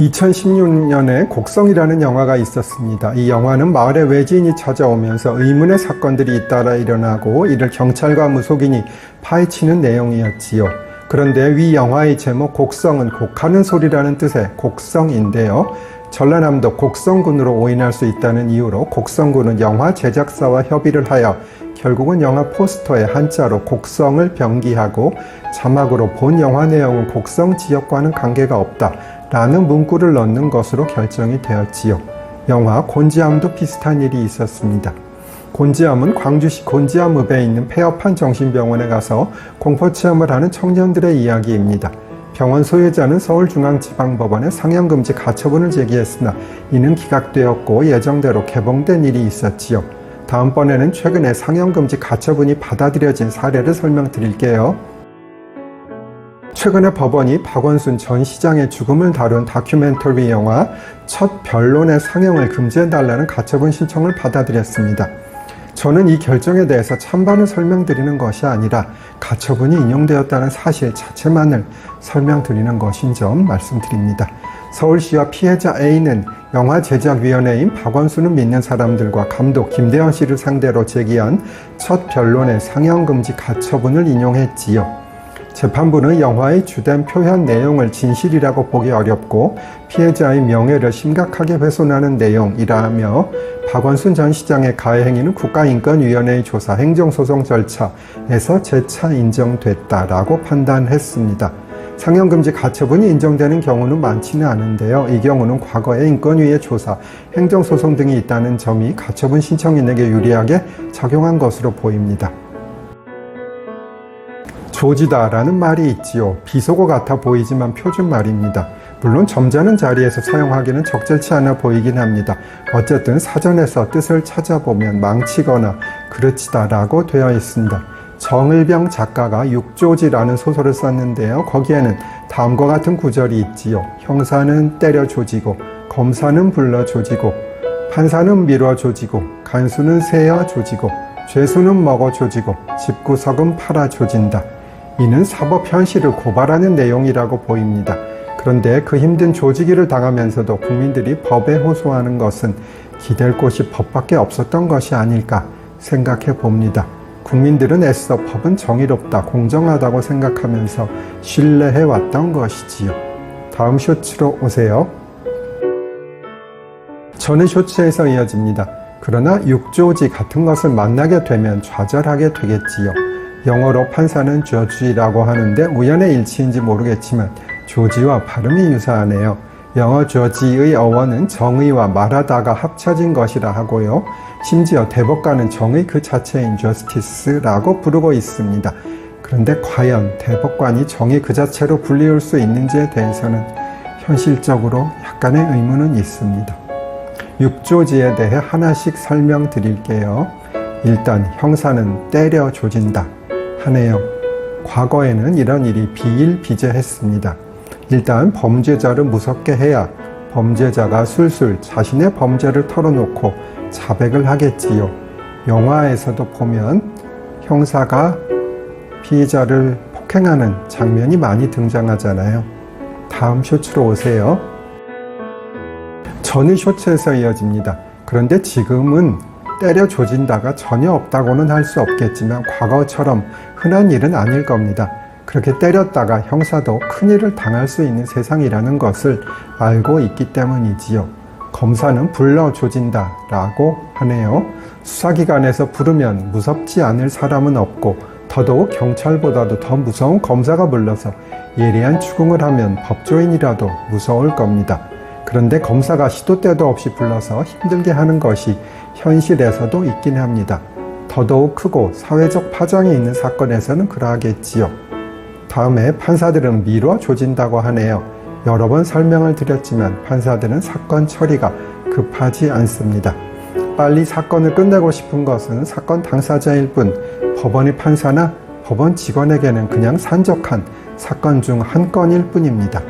2016년에 곡성이라는 영화가 있었습니다. 이 영화는 마을에 외지인이 찾아오면서 의문의 사건들이 잇따라 일어나고 이를 경찰과 무속인이 파헤치는 내용이었지요. 그런데 위 영화의 제목 곡성은 곡하는 소리라는 뜻의 곡성인데요. 전라남도 곡성군으로 오인할 수 있다는 이유로 곡성군은 영화 제작사와 협의를 하여 결국은 영화 포스터에 한자로 곡성을 병기하고 자막으로 본 영화 내용은 곡성 지역과는 관계가 없다 라는 문구를 넣는 것으로 결정이 되었지요. 영화 곤지암도 비슷한 일이 있었습니다. 곤지암은 광주시 곤지암읍에 있는 폐업한 정신병원에 가서 공포체험을 하는 청년들의 이야기입니다. 병원 소유자는 서울중앙지방법원에 상영금지 가처분을 제기했으나 이는 기각되었고 예정대로 개봉된 일이 있었지요. 다음번에는 최근에 상영금지 가처분이 받아들여진 사례를 설명드릴게요. 최근에 법원이 박원순 전 시장의 죽음을 다룬 다큐멘터리 영화 첫 변론의 상영을 금지해달라는 가처분 신청을 받아들였습니다. 저는 이 결정에 대해서 찬반을 설명드리는 것이 아니라 가처분이 인용되었다는 사실 자체만을 설명드리는 것인 점 말씀드립니다. 서울시와 피해자 A는 영화제작위원회인 박원순을 믿는 사람들과 감독 김대현 씨를 상대로 제기한 첫 변론의 상영금지 가처분을 인용했지요. 재판부는 영화의 주된 표현 내용을 진실이라고 보기 어렵고 피해자의 명예를 심각하게 훼손하는 내용이라며 박원순 전 시장의 가해 행위는 국가인권위원회의 조사 행정소송 절차에서 재차 인정됐다라고 판단했습니다. 상영금지 가처분이 인정되는 경우는 많지는 않은데요. 이 경우는 과거에 인권위의 조사, 행정소송 등이 있다는 점이 가처분 신청인에게 유리하게 작용한 것으로 보입니다. 조지다라는 말이 있지요. 비속어 같아 보이지만 표준말입니다. 물론 점잖은 자리에서 사용하기는 적절치 않아 보이긴 합니다. 어쨌든 사전에서 뜻을 찾아보면 망치거나 그르치다라고 되어 있습니다. 정을병 작가가 육조지라는 소설을 썼는데요. 거기에는 다음과 같은 구절이 있지요. 형사는 때려 조지고, 검사는 불러 조지고, 판사는 밀어 조지고, 간수는 세어 조지고, 죄수는 먹어 조지고, 집구석은 팔아 조진다. 이는 사법 현실을 고발하는 내용이라고 보입니다. 그런데 그 힘든 조지기를 당하면서도 국민들이 법에 호소하는 것은 기댈 곳이 법밖에 없었던 것이 아닐까 생각해 봅니다. 국민들은 애써 법은 정의롭다, 공정하다고 생각하면서 신뢰해 왔던 것이지요. 다음 쇼츠로 오세요. 전의 쇼츠에서 이어집니다. 그러나 육조지 같은 것을 만나게 되면 좌절하게 되겠지요. 영어로 판사는 judge라고 하는데 우연의 일치인지 모르겠지만 조지와 발음이 유사하네요. 영어 judge의 어원은 정의와 말하다가 합쳐진 것이라 하고요. 심지어 대법관은 정의 그 자체인 justice라고 부르고 있습니다. 그런데 과연 대법관이 정의 그 자체로 불리울 수 있는지에 대해서는 현실적으로 약간의 의문은 있습니다. 육조지에 대해 하나씩 설명드릴게요. 일단 형사는 때려 조진다 하네요. 과거에는 이런 일이 비일비재했습니다. 일단 범죄자를 무섭게 해야 범죄자가 술술 자신의 범죄를 털어놓고 자백을 하겠지요. 영화에서도 보면 형사가 피의자를 폭행하는 장면이 많이 등장하잖아요. 다음 쇼츠로 오세요. 전의 쇼츠에서 이어집니다. 그런데 지금은 때려 조진다가 전혀 없다고는 할 수 없겠지만 과거처럼 흔한 일은 아닐 겁니다. 그렇게 때렸다가 형사도 큰일을 당할 수 있는 세상이라는 것을 알고 있기 때문이지요. 검사는 불러 조진다 라고 하네요. 수사기관에서 부르면 무섭지 않을 사람은 없고 더더욱 경찰보다도 더 무서운 검사가 불러서 예리한 추궁을 하면 법조인이라도 무서울 겁니다. 그런데 검사가 시도 때도 없이 불러서 힘들게 하는 것이 현실에서도 있긴 합니다. 더더욱 크고 사회적 파장이 있는 사건에서는 그러하겠지요. 다음에 판사들은 밀어 조진다고 하네요. 여러 번 설명을 드렸지만 판사들은 사건 처리가 급하지 않습니다. 빨리 사건을 끝내고 싶은 것은 사건 당사자일 뿐 법원의 판사나 법원 직원에게는 그냥 산적한 사건 중 한 건일 뿐입니다.